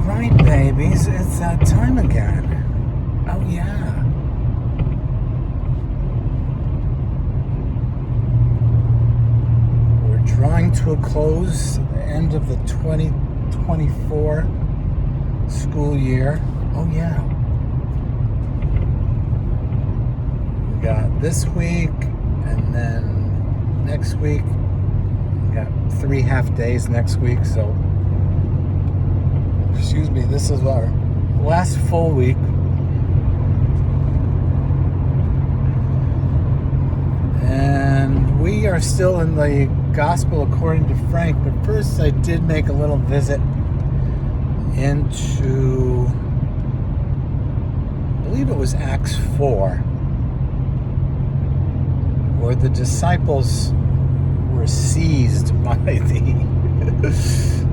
right, babies, it's that time again. Oh, yeah. We're drawing to a close the end of the 2024 school year. Oh, yeah. We got this week, and then next week, we got 3 half days next week, so excuse me, this is our last full week. And we are still in the Gospel according to Frank, but first I did make a little visit into, I believe it was Acts 4, where the disciples were seized by the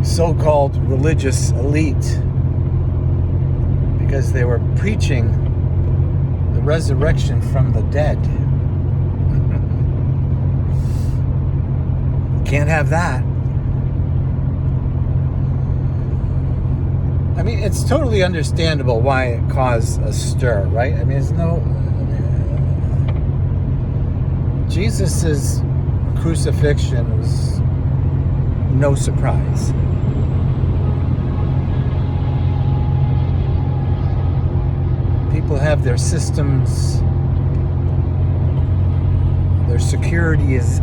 so-called religious elite because they were preaching the resurrection from the dead. Can't have that. I mean, it's totally understandable why it caused a stir, right? I mean, Jesus's crucifixion was no surprise. People have their systems. Their security is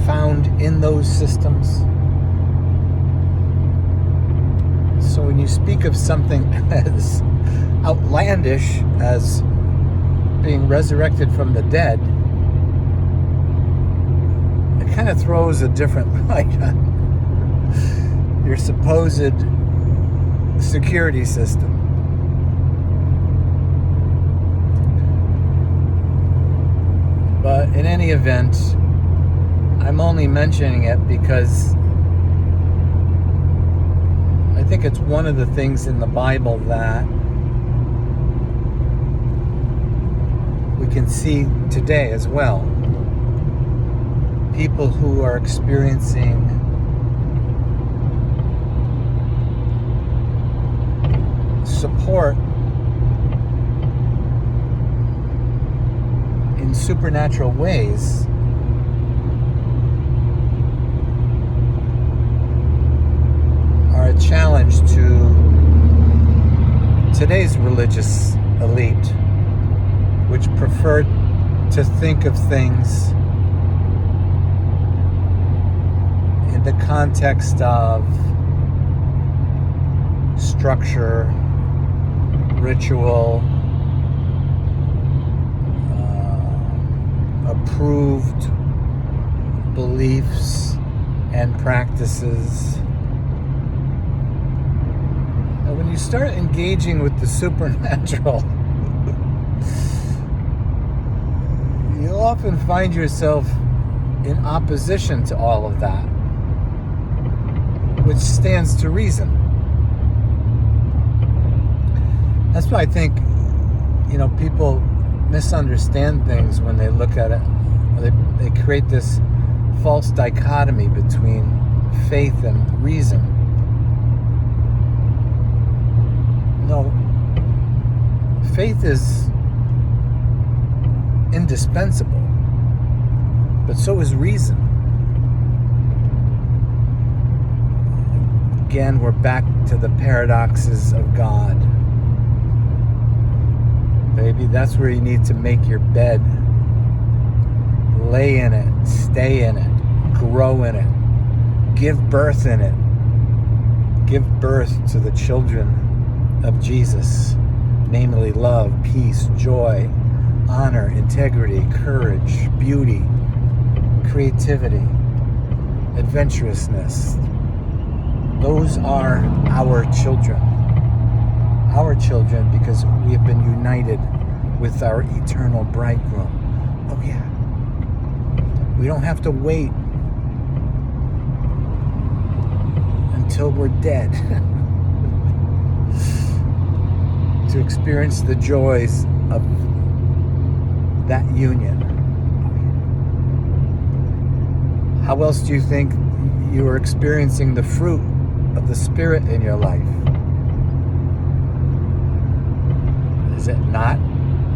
found in those systems. So when you speak of something as outlandish as being resurrected from the dead, it kind of throws a different light on your supposed security system. But in any event, I'm only mentioning it because I think it's one of the things in the Bible that we can see today as well. People who are experiencing support in supernatural ways are a challenge to today's religious elite, which prefer to think of things in the context of structure, ritual, approved beliefs and practices. And when you start engaging with the supernatural, you'll often find yourself in opposition to all of that, which stands to reason. That's why I think, people misunderstand things when they look at it. They create this false dichotomy between faith and reason. No, faith is indispensable, but so is reason. Again, we're back to the paradoxes of God. Baby, that's where you need to make your bed. Lay in it, stay in it, grow in it, give birth in it. Give birth to the children of Jesus, namely love, peace, joy, honor, integrity, courage, beauty, creativity, adventurousness. Those are our children. Our children, because we have been united with our eternal bridegroom. Oh yeah. We don't have to wait until we're dead to experience the joys of that union. How else do you think you are experiencing the fruit of the Spirit in your life? Is it not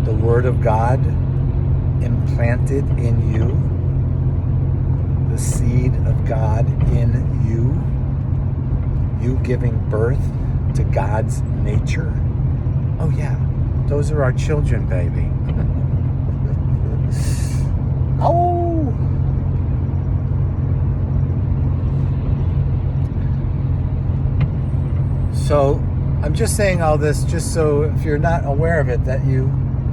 the Word of God implanted in you? The seed of God in you? You giving birth to God's nature? Oh yeah, those are our children, baby. Oh! So, I'm just saying all this just so if you're not aware of it, that you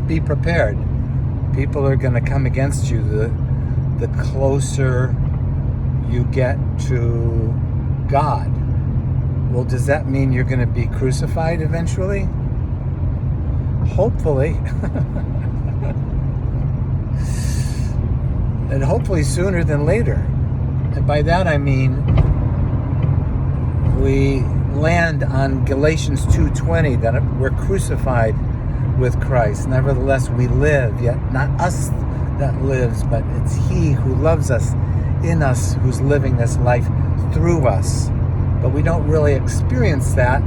be prepared. People are going to come against you the closer you get to God. Well, does that mean you're going to be crucified eventually? Hopefully. And hopefully sooner than later. And by that I mean we land on Galatians 2:20, that we're crucified with Christ. Nevertheless we live, yet not us that lives, but it's He who loves us in us, who's living this life through us. But we don't really experience that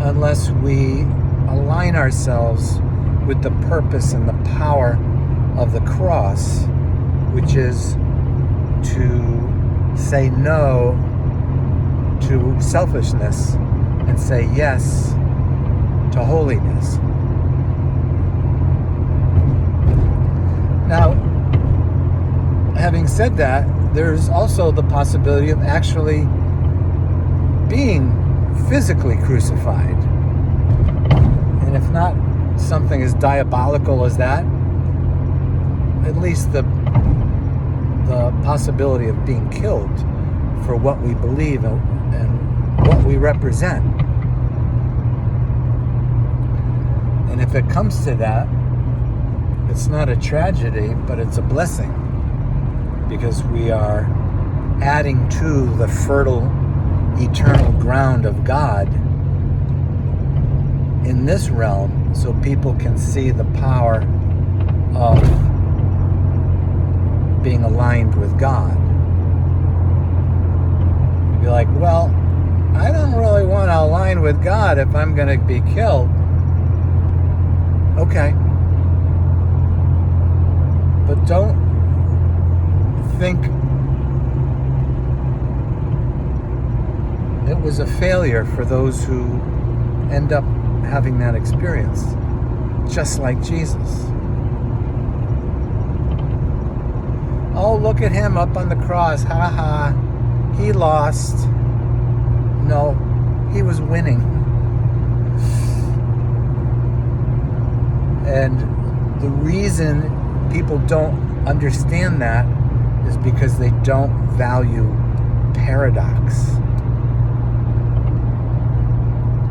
unless we align ourselves with the purpose and the power of the cross, which is to say no to selfishness and say yes to holiness. Now, having said that, there's also the possibility of actually being physically crucified. And if not something as diabolical as that, at least the possibility of being killed for what we believe and what we represent. And if it comes to that, it's not a tragedy, but it's a blessing, because we are adding to the fertile, eternal ground of God in this realm, so people can see the power of being aligned with God. You'd be like, well, I don't really want to align with God if I'm going to be killed. Okay. But don't think it was a failure for those who end up having that experience, just like Jesus. Oh, look at him up on the cross. Ha ha. He lost. No, he was winning. And the reason people don't understand that is because they don't value paradox.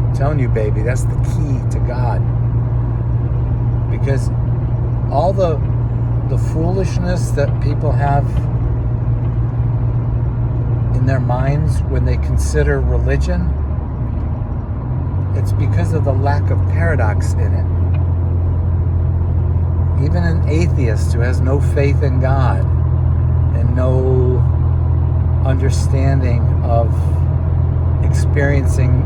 I'm telling you, baby, that's the key to God. Because all the foolishness that people have in their minds when they consider religion, it's because of the lack of paradox in it. Even an atheist who has no faith in God and no understanding of experiencing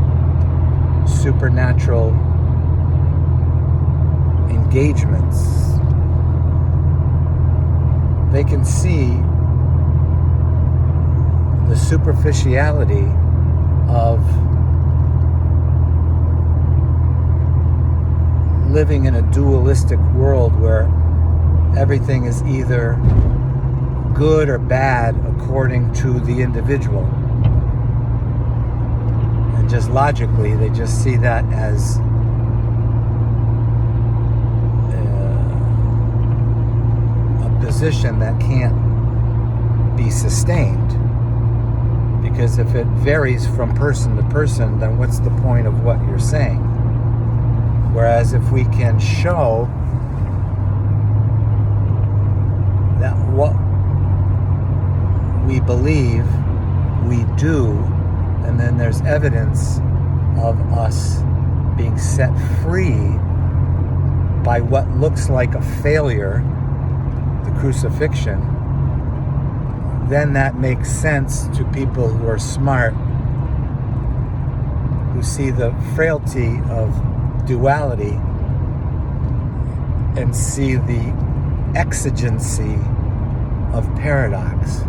supernatural engagements, they can see the superficiality of living in a dualistic world where everything is either good or bad according to the individual. And just logically, they just see that as a position that can't be sustained. Because if it varies from person to person, then what's the point of what you're saying? Whereas if we can show that what we believe, we do, and then there's evidence of us being set free by what looks like a failure, the crucifixion, then that makes sense to people who are smart, who see the frailty of duality and see the exigency of paradox.